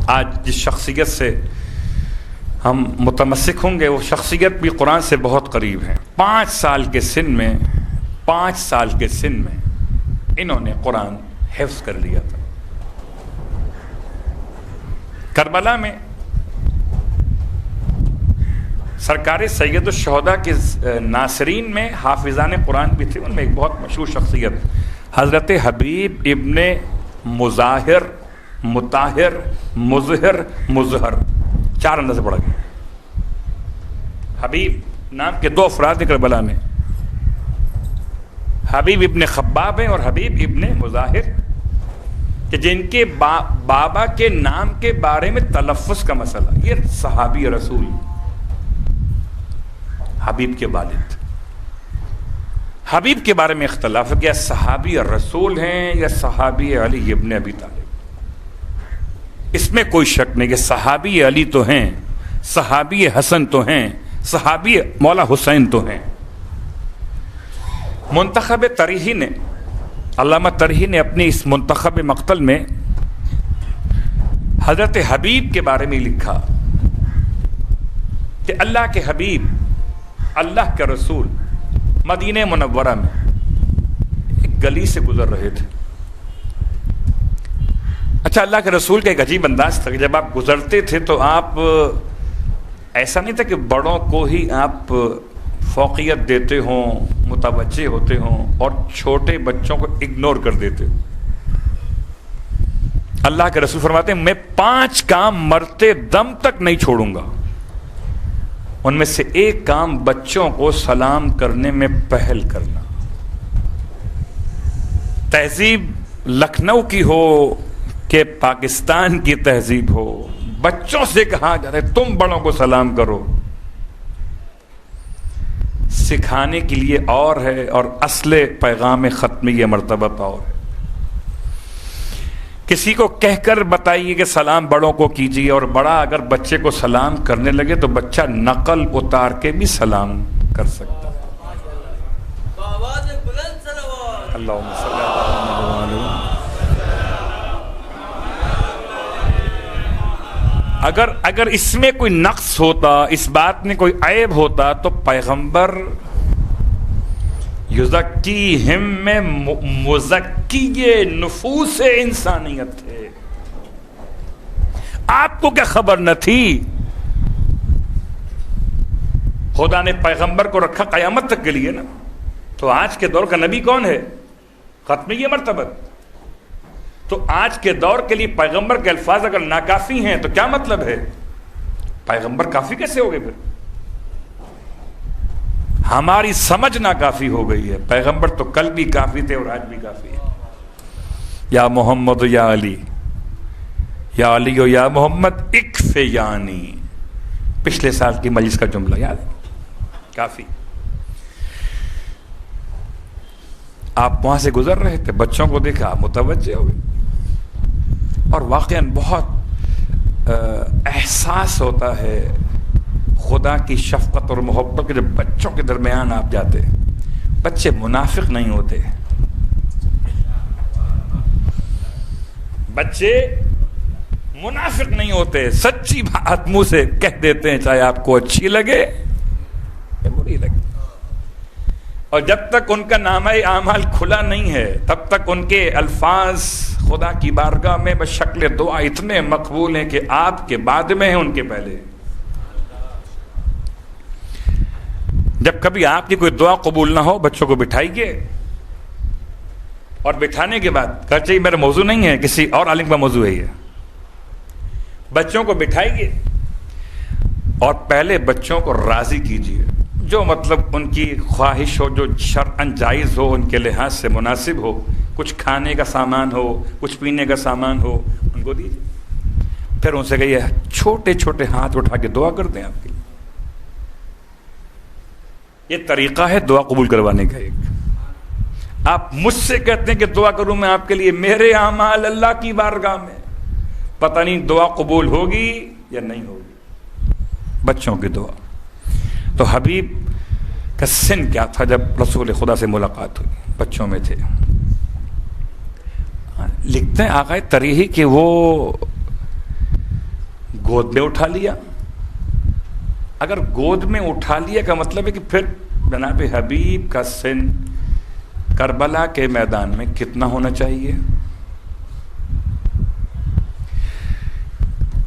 آج جس شخصیت سے ہم متمسک ہوں گے وہ شخصیت بھی قرآن سے بہت قریب ہے۔ 5 سال کے سن میں انہوں نے قرآن حفظ کر لیا تھا۔ کربلا میں سرکار سید الشہداء کے ناصرین میں حافظان قرآن بھی تھے۔ ان میں ایک بہت مشہور شخصیت حضرت حبیب ابن مظاہر، مطاہر، مظہر، مظہر، 4 انداز سے پڑھا گیا۔ حبیب نام کے 2 افراد ہیں کربلا میں، حبیب ابن خباب ہیں اور حبیب ابن مظاہر، کہ جن کے بابا کے نام کے بارے میں تلفظ کا مسئلہ، یہ صحابی رسول حبیب کے والد، حبیب کے بارے میں اختلاف ہے کہ صحابی رسول ہیں یا صحابی علی ابن ابی طالب۔ اس میں کوئی شک نہیں کہ صحابی علی تو ہیں، صحابی حسن تو ہیں، صحابی مولا حسین تو ہیں۔ منتخب تریحی نے، علامہ تریحی نے اپنی اس منتخب مقتل میں حضرت حبیب کے بارے میں لکھا کہ اللہ کے حبیب، اللہ کے رسول مدینہ منورہ میں ایک گلی سے گزر رہے تھے۔ اچھا، اللہ کے رسول کا ایک عجیب انداز تھا کہ جب آپ گزرتے تھے تو آپ ایسا نہیں تھا کہ بڑوں کو ہی آپ فوقیت دیتے ہوں، متوجہ ہوتے ہوں اور چھوٹے بچوں کو اگنور کر دیتے۔ اللہ کے رسول فرماتے ہیں میں 5 کام مرتے دم تک نہیں چھوڑوں گا، ان میں سے ایک کام بچوں کو سلام کرنے میں پہل کرنا۔ تہذیب لکھنؤ کی ہو کہ پاکستان کی تہذیب ہو، بچوں سے کہا جاتا ہے تم بڑوں کو سلام کرو، سکھانے کے لیے اور ہے اور اصل پیغام ختمیہ مرتبت اور ہے۔ کسی کو کہہ کر بتائیے کہ سلام بڑوں کو کیجیے، اور بڑا اگر بچے کو سلام کرنے لگے تو بچہ نقل اتار کے بھی سلام کر سکتا ہے۔ اللہم صلی اللہ علیہ وسلم۔ اگر اس میں کوئی نقص ہوتا، اس بات میں کوئی عیب ہوتا تو پیغمبر یزکیہم میں مزکی نفوس انسانیت تھے۔ آپ کو کیا خبر نہ تھی؟ خدا نے پیغمبر کو رکھا قیامت تک کے لیے نا۔ تو آج کے دور کا نبی کون ہے؟ ختمیہ مرتبت۔ تو آج کے دور کے لیے پیغمبر کے الفاظ اگر ناکافی ہیں تو کیا مطلب ہے؟ پیغمبر کافی کیسے ہو گئے پھر؟ ہماری سمجھ ناکافی ہو گئی ہے۔ پیغمبر تو کل بھی کافی تھے اور آج بھی کافی ہے۔ یا محمد یا علی، یا علی و یا محمد اکفیانی، پچھلے سال کی مجلس کا جملہ یاد ہے؟ کافی۔ آپ وہاں سے گزر رہے تھے، بچوں کو دیکھا، متوجہ ہو گئے، اور واقعاً بہت احساس ہوتا ہے خدا کی شفقت اور محبت کے جب بچوں کے درمیان آپ جاتے۔ بچے منافق نہیں ہوتے، بچے منافق نہیں ہوتے، سچی بات منہ سے کہہ دیتے ہیں، چاہے آپ کو اچھی لگے یا بری لگے۔ اور جب تک ان کا نامہ اعمال کھلا نہیں ہے تب تک ان کے الفاظ خدا کی بارگاہ میں بشکل دعا اتنے مقبول ہیں کہ آپ کے بعد میں ہیں، ان کے پہلے۔ جب کبھی آپ کی کوئی دعا قبول نہ ہو، بچوں کو بٹھائیے، اور بٹھانے کے بعد کہا چاہیے میرا موضوع نہیں ہے، کسی اور عالم کا موضوع ہے یہ۔ بچوں کو بٹھائیے اور پہلے بچوں کو راضی کیجیے، جو مطلب ان کی خواہش ہو، جو شرعاً جائز ہو، ان کے لحاظ سے مناسب ہو، کچھ کھانے کا سامان ہو، کچھ پینے کا سامان ہو، ان کو دیجیے۔ پھر ان سے کہیے چھوٹے چھوٹے ہاتھ اٹھا کے دعا کر دیں آپ کے لیے۔ یہ طریقہ ہے دعا قبول کروانے کا۔ ایک آپ مجھ سے کہتے ہیں کہ دعا کروں میں آپ کے لیے، میرے اعمال اللہ کی بارگاہ میں، پتہ نہیں دعا قبول ہوگی یا نہیں ہوگی۔ بچوں کی دعا۔ تو حبیب کا سن کیا تھا جب رسول خدا سے ملاقات ہوئی؟ بچوں میں تھے۔ لکھتے ہیں آقا تریحی کہ وہ گود میں اٹھا لیا. اگر گود میں اٹھا لیا کا مطلب ہے کہ پھر جناب حبیب کا سن کربلا کے میدان میں کتنا ہونا چاہیے؟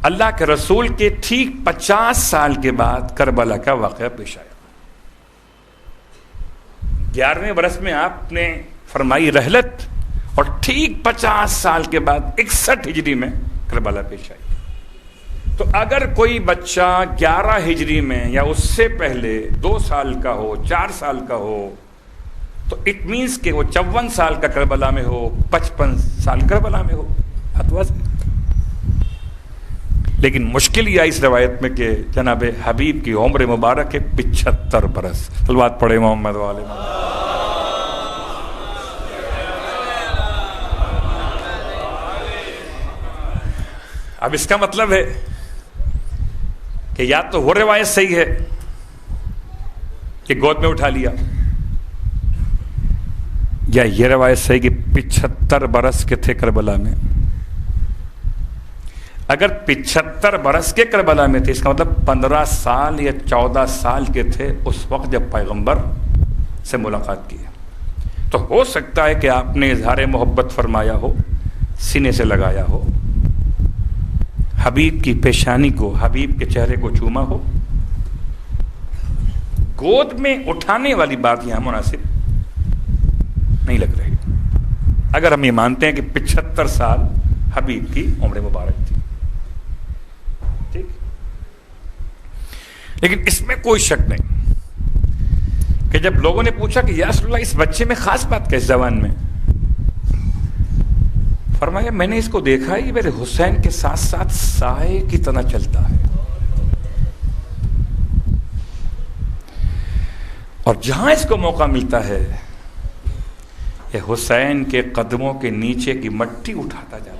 اللہ کے رسول کے ٹھیک 50 سال کے بعد کربلا کا واقعہ پیش آیا. 11ویں برس میں آپ نے فرمائی رحلت اور ٹھیک 50 سال کے بعد 61 ہجری میں کربلا پیش آئی. تو اگر کوئی بچہ 11 ہجری میں یا اس سے پہلے 2 سال کا ہو، 4 سال کا ہو، تو اٹ مینس کہ وہ 54 سال کا کربلا میں ہو، 55 سال کربلا میں ہو. لیکن مشکل یہ آئی اس روایت میں کہ جناب حبیب کی عمر مبارک ہے 75 برس. صلوات پڑھے محمد والے. اب اس کا مطلب ہے کہ یا تو وہ روایت صحیح ہے کہ گود میں اٹھا لیا، یا یہ روایت صحیح کہ 75 برس کے تھے کربلا میں. اگر 75 برس کے کربلا میں تھے، اس کا مطلب 15 سال یا 14 سال کے تھے اس وقت جب پیغمبر سے ملاقات کی. تو ہو سکتا ہے کہ آپ نے اظہار محبت فرمایا ہو، سینے سے لگایا ہو، حبیب کی پیشانی کو، حبیب کے چہرے کو چوما ہو. گود میں اٹھانے والی بات یہاں مناسب نہیں لگ رہی اگر ہم یہ مانتے ہیں کہ 75 سال حبیب کی عمر مبارک تھی. ٹھیک، لیکن اس میں کوئی شک نہیں کہ جب لوگوں نے پوچھا کہ یا رسول اللہ اس بچے میں خاص بات کیا اس زبان میں، فرمایا میں نے اس کو دیکھا ہے، یہ میرے حسین کے ساتھ ساتھ سائے کی طرح چلتا ہے، اور جہاں اس کو موقع ملتا ہے یہ حسین کے قدموں کے نیچے کی مٹی اٹھاتا جاتا ہے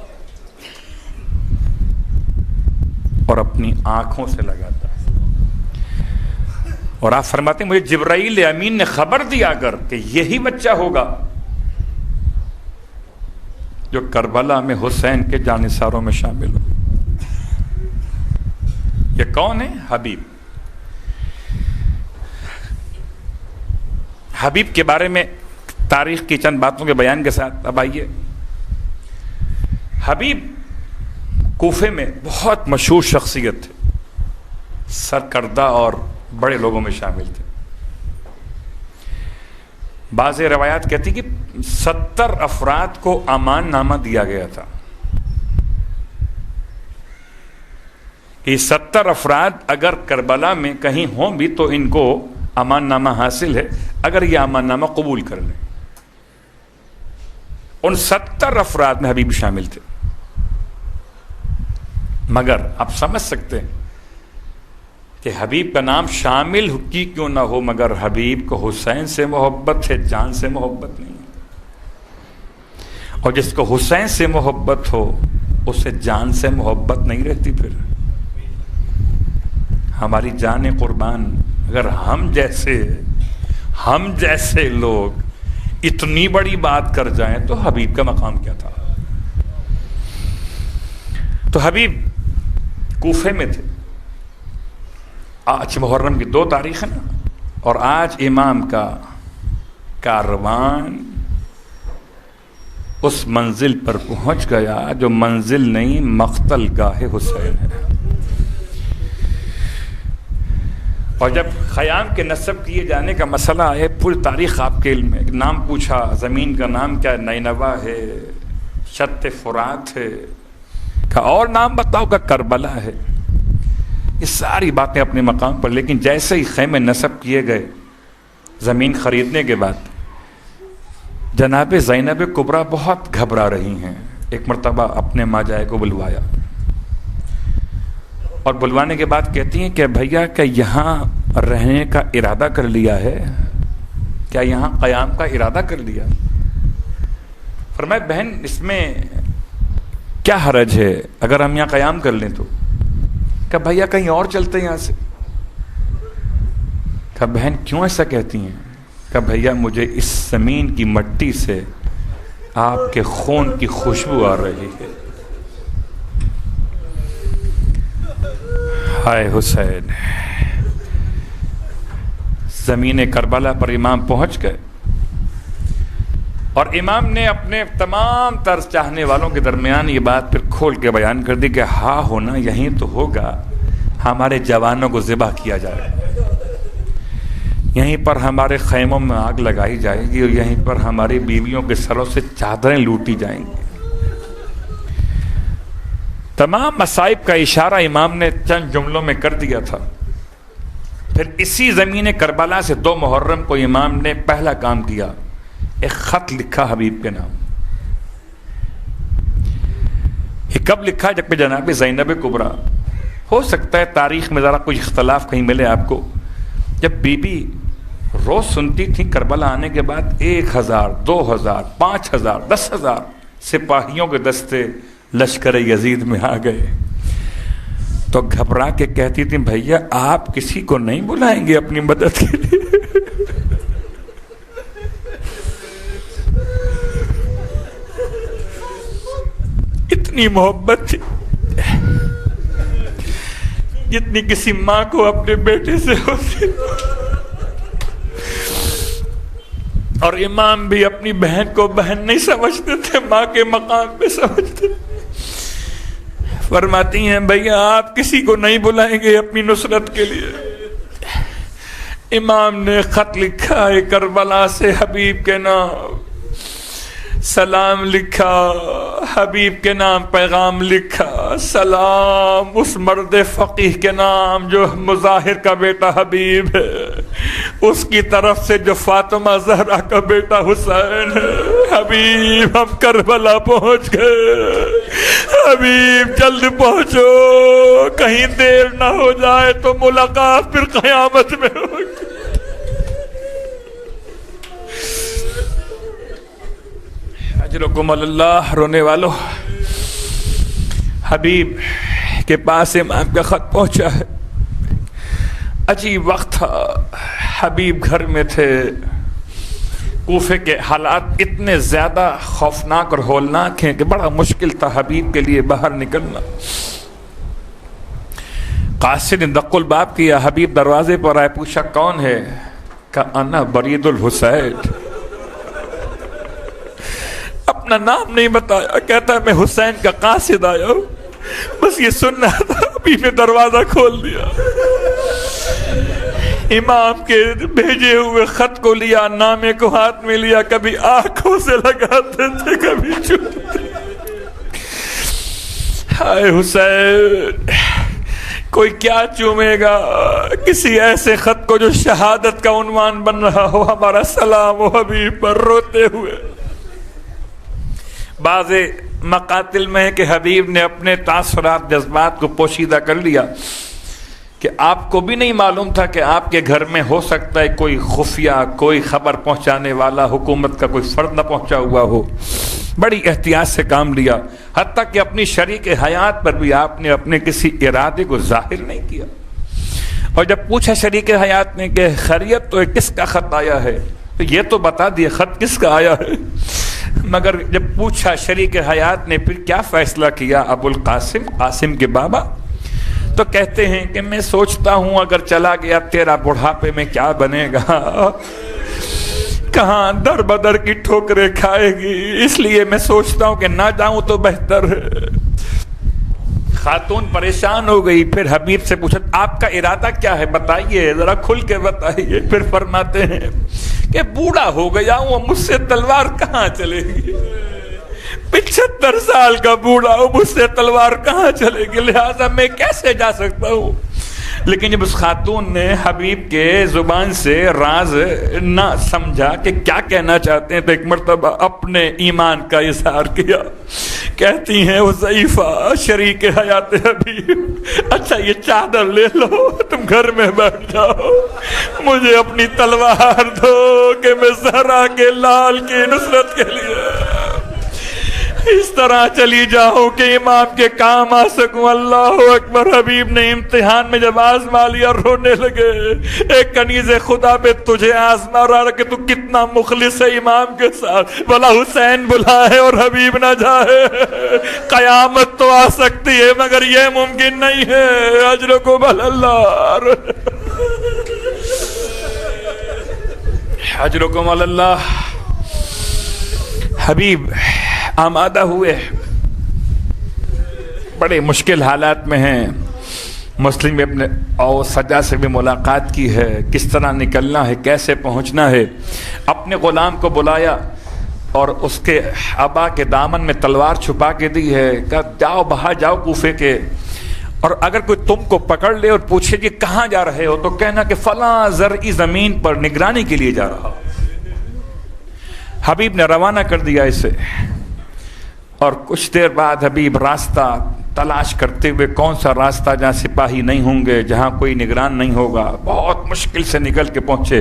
اور اپنی آنکھوں سے لگاتا ہے. اور آپ فرماتے ہیں مجھے جبرائیل امین نے خبر دیا کر کہ یہی بچہ ہوگا جو کربلا میں حسین کے جانثاروں میں شامل ہو. یہ کون ہے؟ حبیب. حبیب کے بارے میں تاریخ کی چند باتوں کے بیان کے ساتھ اب آئیے. حبیب کوفے میں بہت مشہور شخصیت تھے، سرکردہ اور بڑے لوگوں میں شامل تھے. بعض روایات کہتی کہ 70 افراد کو امان نامہ دیا گیا تھا. یہ 70 افراد اگر کربلا میں کہیں ہوں بھی تو ان کو امان نامہ حاصل ہے اگر یہ امان نامہ قبول کر لیں. ان 70 افراد میں حبیب شامل تھے. مگر آپ سمجھ سکتے ہیں کہ حبیب کا نام شامل کی کیوں نہ ہو، مگر حبیب کو حسین سے محبت ہے، جان سے محبت نہیں ہے. اور جس کو حسین سے محبت ہو اسے جان سے محبت نہیں رہتی. پھر ہماری جان قربان، اگر ہم جیسے لوگ اتنی بڑی بات کر جائیں تو حبیب کا مقام کیا تھا. تو حبیب کوفے میں تھے. آج محرم کی 2 تاریخ ہے نا، اور آج امام کا کاروان اس منزل پر پہنچ گیا جو منزل نہیں مقتل گاہ حسین ہے. اور جب خیام کے نصب کیے جانے کا مسئلہ ہے، پوری تاریخ آپ کے علم میں، نام پوچھا، زمین کا نام کیا؟ نینوا ہے، شط فرات ہے، کا اور نام بتاؤ کا کربلا ہے. یہ ساری باتیں اپنے مقام پر. لیکن جیسے ہی خیمے نصب کیے گئے زمین خریدنے کے بعد، جناب زینب کبریٰ بہت گھبرا رہی ہیں. ایک مرتبہ اپنے ماجائے کو بلوایا اور بلوانے کے بعد کہتی ہیں کہ بھیا کیا یہاں رہنے کا ارادہ کر لیا ہے؟ کیا یہاں قیام کا ارادہ کر لیا؟ فرمایا بہن اس میں کیا حرج ہے اگر ہم یہاں قیام کر لیں تو؟ کہ بھیا کہیں اور چلتے ہیں یہاں سے. کہ بہن کیوں ایسا کہتی ہیں؟ کہ بھیا مجھے اس زمین کی مٹی سے آپ کے خون کی خوشبو آ رہی ہے. ہائے حسین، زمین کربلا پر امام پہنچ گئے اور امام نے اپنے تمام تر چاہنے والوں کے درمیان یہ بات پھر کھول کے بیان کر دی کہ ہاں ہونا یہیں تو ہوگا، ہمارے جوانوں کو ذبح کیا جائے، یہیں پر ہمارے خیموں میں آگ لگائی جائے گی اور یہیں پر ہماری بیویوں کے سروں سے چادریں لوٹی جائیں گی۔ تمام مصائب کا اشارہ امام نے چند جملوں میں کر دیا تھا۔ پھر اسی زمین کربلا سے 2 محرم کو امام نے پہلا کام کیا، ایک خط لکھا حبیب کے نام۔ یہ کب لکھا؟ جب کہ جناب زینب کبریٰ، ہو سکتا ہے تاریخ میں ذرا کچھ اختلاف کہیں ملے آپ کو، جب بی بی روز سنتی تھی کربلا آنے کے بعد 1000 2000 5000 10,000 سپاہیوں کے دستے لشکر یزید میں آ گئے تو گھبرا کے کہتی تھی بھیا آپ کسی کو نہیں بلائیں گے اپنی مدد کے لیے؟ اتنی محبت تھی جتنی کسی ماں کو اپنے بیٹے سے ہوتی، اور امام بھی اپنی بہن کو بہن نہیں سمجھتے تھے، ماں کے مقام پہ سمجھتے۔ فرماتی ہیں بھیا آپ کسی کو نہیں بلائیں گے اپنی نصرت کے لیے؟ امام نے خط لکھا ہے کربلا سے حبیب کے نام، سلام لکھا، حبیب کے نام پیغام لکھا، سلام اس مرد فقیہ کے نام جو مظاہر کا بیٹا حبیب ہے، اس کی طرف سے جو فاطمہ زہرا کا بیٹا حسین ہے۔ حبیب ہم کربلا پہنچ گئے، حبیب جلد پہنچو، کہیں دیر نہ ہو جائے تو ملاقات پھر قیامت میں ہوگی۔ اجرکم اللہ۔ رونے والو، حبیب کے پاس امام کا خط پہنچا ہے۔ عجیب وقت تھا، حبیب گھر میں تھے، کوفے کے حالات اتنے زیادہ خوفناک اور ہولناک ہیں کہ بڑا مشکل تھا حبیب کے لیے باہر نکلنا۔ قاصد نے دق الباب کیا، حبیب دروازے پر آئے، پوچھا کون ہے؟ کہا انا برید الحسین۔ اپنا نام نہیں بتایا، کہتا ہے میں حسین کا قاصد آیا ہوں، بس یہ سننا تھا۔ ابھی میں دروازہ کھول دیا، امام کے بھیجے ہوئے خط کو لیا، نامے کو ہاتھ میں لیا، کبھی آنکھوں سے لگاتے تھے کبھی چومتے۔ ہائے حسین، کوئی کیا چومے گا کسی ایسے خط کو جو شہادت کا عنوان بن رہا ہو، ہمارا سلام و حبیب پر، روتے ہوئے۔ بعض مقاتل میں ہے کہ حبیب نے اپنے تاثرات جذبات کو پوشیدہ کر لیا کہ آپ کو بھی نہیں معلوم تھا کہ آپ کے گھر میں ہو سکتا ہے کوئی خفیہ کوئی خبر پہنچانے والا حکومت کا کوئی فرد نہ پہنچا ہوا ہو۔ بڑی احتیاط سے کام لیا، حتیٰ کہ اپنی شریک حیات پر بھی آپ نے اپنے کسی ارادے کو ظاہر نہیں کیا۔ اور جب پوچھا شریک حیات نے کہ خیریت تو کس کا خط آیا ہے، تو یہ تو بتا دیا خط کس کا آیا ہے، مگر جب پوچھا شریک حیات نے پھر کیا فیصلہ کیا ابو القاسم، قاسم کے بابا، تو کہتے ہیں کہ میں سوچتا ہوں اگر چلا گیا تیرا بڑھاپے میں کیا بنے گا، کہاں در بدر کی ٹھوکریں کھائے گی، اس لیے میں سوچتا ہوں کہ نہ جاؤں تو بہتر ہے۔ خاتون پریشان ہو گئی، پھر حبیب سے پوچھا آپ کا ارادہ کیا ہے، بتائیے ذرا کھل کے بتائیے۔ پھر فرماتے ہیں کہ بوڑھا ہو گیا ہوں، مجھ سے تلوار کہاں چلے گی، 75 سال کا بوڑھا ہوں، مجھ سے تلوار کہاں چلے گی، لہذا میں کیسے جا سکتا ہوں۔ لیکن جب اس خاتون نے حبیب کے زبان سے راز نہ سمجھا کہ کیا کہنا چاہتے ہیں، تو ایک مرتبہ اپنے ایمان کا اظہار کیا۔ کہتی ہیں حذیفہ شریک حیات حبیب، اچھا یہ چادر لے لو، تم گھر میں بیٹھ جاؤ، مجھے اپنی تلوار دو کہ میں زہرا کے لال کی نصرت کے لیے۔ اس طرح چلی جاؤں کہ امام کے کام آ سکوں. اللہ اکبر. حبیب نے امتحان میں جب آزما لیا رونے لگے. ایک کنیز خدا پہ تجھے آزما رہا کہ تو کتنا مخلص ہے امام کے ساتھ. بلا حسین بلا ہے اور حبیب نہ جائے. قیامت تو آ سکتی ہے مگر یہ ممکن نہیں ہے. اجرکم اللہ، اجرکم اللہ. حبیب آمادہ ہوئے، بڑے مشکل حالات میں ہیں. مسلم ابن اور سجا سے بھی ملاقات کی ہے، کس طرح نکلنا ہے، کیسے پہنچنا ہے. اپنے غلام کو بلایا اور اس کے ابا کے دامن میں تلوار چھپا کے دی ہے. کہا جاؤ باہر جاؤ کوفے کے، اور اگر کوئی تم کو پکڑ لے اور پوچھے کہ کہاں جا رہے ہو تو کہنا کہ فلاں زرعی زمین پر نگرانی کے لیے جا رہا. حبیب نے روانہ کر دیا اسے، اور کچھ دیر بعد حبیب راستہ تلاش کرتے ہوئے، کون سا راستہ جہاں سپاہی نہیں ہوں گے، جہاں کوئی نگران نہیں ہوگا، بہت مشکل سے نکل کے پہنچے.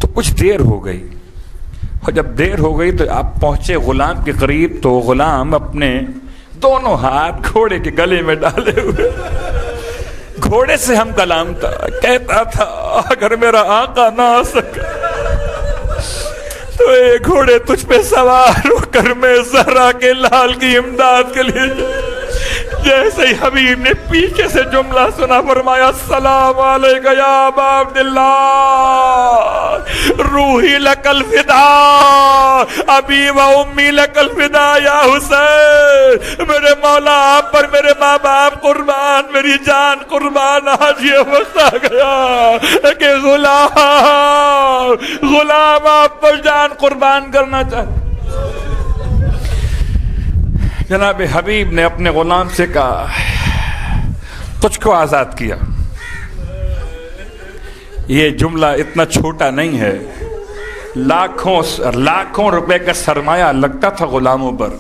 تو کچھ دیر ہو گئی، اور جب دیر ہو گئی تو آپ پہنچے غلام کے قریب. تو غلام اپنے دونوں ہاتھ گھوڑے کے گلے میں ڈالے ہوئے، گھوڑے سے ہم کلام تھا، کہتا تھا اگر میرا آقا نہ آ سکا تو اے گھوڑے تجھ پہ سوار ہو کر میں زہرا کے لال کی امداد کے لیے. جیسے ہی حبیب نے پیچھے سے جملہ سنا فرمایا السلام علیکہ یا ابا عبداللہ روحی لک الفدا ابی و امی لک الفدا یا حسین. میرے مولا آپ پر میرے ماں باپ قربان، میری جان قربان. آج یہ وقت آ گیا کہ غلام آپ پر جان قربان کرنا چاہتا. جناب حبیب نے اپنے غلام سے کہا تجھ کو آزاد کیا. یہ جملہ اتنا چھوٹا نہیں ہے، لاکھوں روپے کا سرمایہ لگتا تھا غلاموں پر.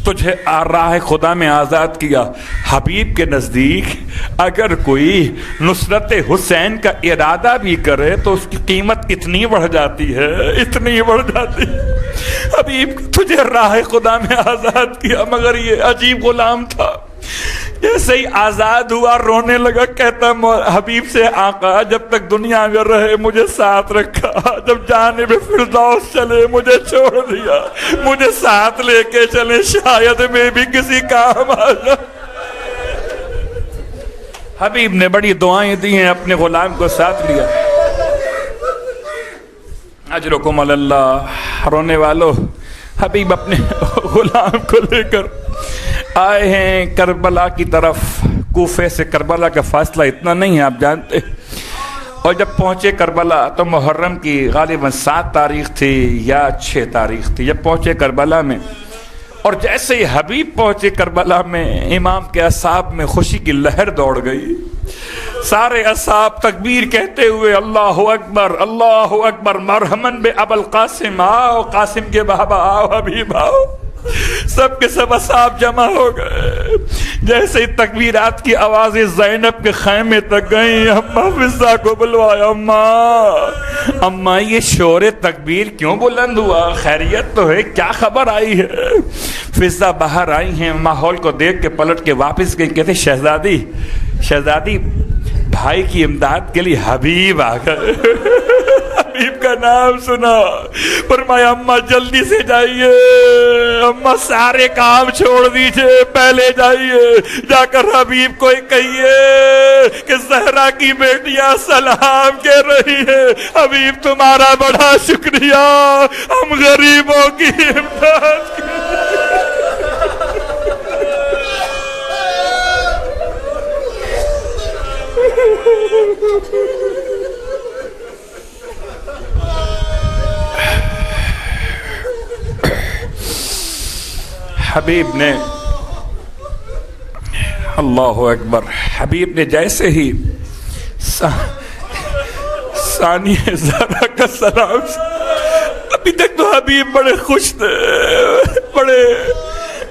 تجھے راہ خدا میں آزاد کیا. حبیب کے نزدیک اگر کوئی نصرت حسین کا ارادہ بھی کرے تو اس کی قیمت اتنی بڑھ جاتی ہے، اتنی بڑھ جاتی ہے. حبیب تجھے راہ خدا میں آزاد کیا، مگر یہ عجیب غلام تھا. جیسے ہی آزاد ہوا رونے لگا، کہتا حبیب سے آقا جب تک دنیا میں رہے مجھے ساتھ رکھا، جب جانب فردوس چلے مجھے چھوڑ دیا، مجھے ساتھ لے کے چلے، شاید میں بھی کسی کام آ جاؤں. حبیب نے بڑی دعائیں دی ہیں، اپنے غلام کو ساتھ لیا. اجرکم اللہ. رونے والو، حبیب اپنے غلام کو لے کر آئے ہیں کربلا کی طرف. کوفے سے کربلا کا فاصلہ اتنا نہیں ہے، آپ جانتے. اور جب پہنچے کربلا تو محرم کی غالباً 7 تاریخ تھی یا 6 تاریخ تھی. جب پہنچے کربلا میں، اور جیسے ہی حبیب پہنچے کربلا میں، امام کے اصحاب میں خوشی کی لہر دوڑ گئی. سارے اصحاب تکبیر کہتے ہوئے اللہ اکبر اللہ اکبر مرحمن بے ابو القاسم. آؤ قاسم کے بابا آؤ، حبیب آؤ. سب کے سب اصحاب جمع ہو گئے. جیسے ہی تکبیرات کی آوازیں زینب کے خیمے تک گئیں، اماں فضہ کو بلوایا. اماں یہ شور تکبیر کیوں بلند ہوا؟ خیریت تو ہے؟ کیا خبر آئی ہے؟ فضہ باہر آئی ہیں، ماحول کو دیکھ کے پلٹ کے واپس گئی. کہتے شہزادی بھائی کی امداد کے لیے حبیب آ گئے. حبیب کا نام سنا، فرمایا اماں جلدی سے جائیے، اماں سارے کام چھوڑ دیجئے، پہلے جائیے، جا کر حبیب کو کہیے کہ زہرا کی بیٹیاں سلام کہہ رہی ہے. حبیب تمہارا بڑا شکریہ، ہم غریبوں کی امداد کی. حبیب نے اللہ اکبر، حبیب نے جیسے ہی ثانیہ زہرا کا سلام، ابھی تک تو حبیب بڑے خوش تھے،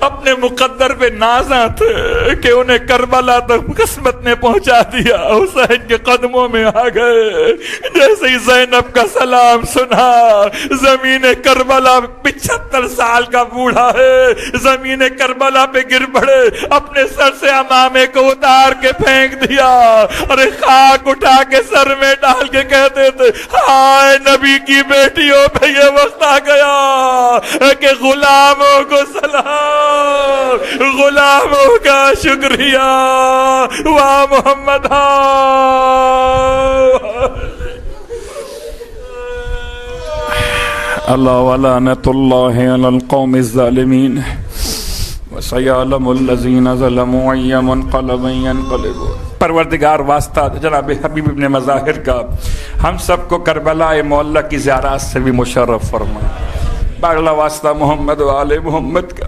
اپنے مقدر پہ نازاں تھے کہ انہیں کربلا تک قسمت نے پہنچا دیا. حسین کے قدموں میں آ گئے. جیسے ہی زینب کا سلام سنا, زمین کربلا 75 سال کا بوڑھا ہے, زمین کربلا پہ گر پڑے, اپنے سر سے امامے کو اتار کے پھینک دیا. ارے خاک اٹھا کے سر میں ڈال کے کہتے تھے, ہائے نبی کی بیٹیوں پہ یہ وقت آ گیا کہ غلاموں کو سلام, غلاموں کا شکریہ. واہ محمد اللہ ولعنۃ اللہ علی القوم الظالمین وسیعلم الذین ظلموا ای منقلب ینقلبون. پروردگار واسطہ جناب حبیب ابن مظاہر کا ہم سب کو کربلا معلیٰ کی زیارات سے بھی مشرف فرما. باغلا واسطہ محمد و آل محمد کا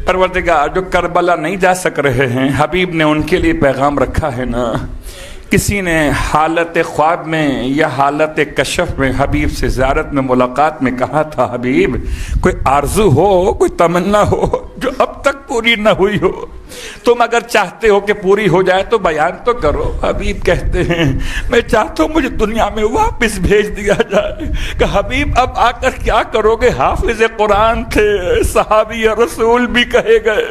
پروردگار جو کربلا نہیں جا سک رہے ہیں, حبیب نے ان کے لیے پیغام رکھا ہے نا. کسی نے حالت خواب میں یا حالت کشف میں حبیب سے زیارت میں ملاقات میں کہا تھا, حبیب کوئی آرزو ہو, کوئی تمنا ہو جو اب تک پوری نہ ہوئی ہو, تم اگر چاہتے ہو کہ پوری ہو جائے تو بیان تو کرو. حبیب کہتے ہیں میں چاہتا ہوں مجھے دنیا میں واپس بھیج دیا جائے. کہ حبیب اب آ کر کیا کرو گے؟ حافظ قرآن تھے, صحابی رسول بھی کہے گئے,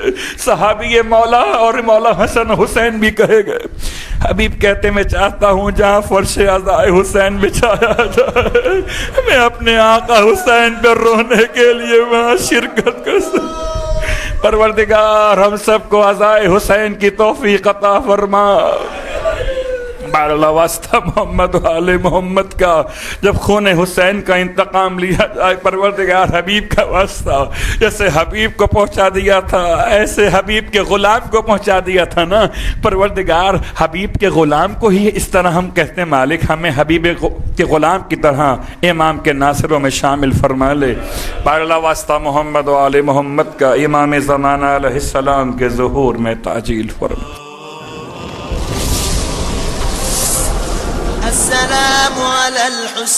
صحابی مولا اور مولا حسن حسین بھی کہے گئے. حبیب کہتے میں چاہتا ہوں جہاں فرش عزائے حسین بچھایا جائے میں اپنے آقا حسین پر رونے کے لیے وہاں شرکت کر سکوں. پروردگار ہم سب کو عزائے حسین کی توفیق عطا فرما. اللہ واسطہ محمد و آل محمد کا جب خون حسین کا انتقام لیا جائے, پروردگار حبیب کا واسطہ جیسے حبیب کو پہنچا دیا تھا ایسے حبیب کے غلام کو پہنچا دیا تھا نا. پروردگار حبیب کے غلام کو ہی اس طرح ہم کہتے ہیں مالک ہمیں حبیب کے غلام کی طرح امام کے ناصروں میں شامل فرما لے. اللہ واسطہ محمد و آل محمد کا امام زمانہ علیہ السلام کے ظہور میں تعجیل فرما. السلام على الحسين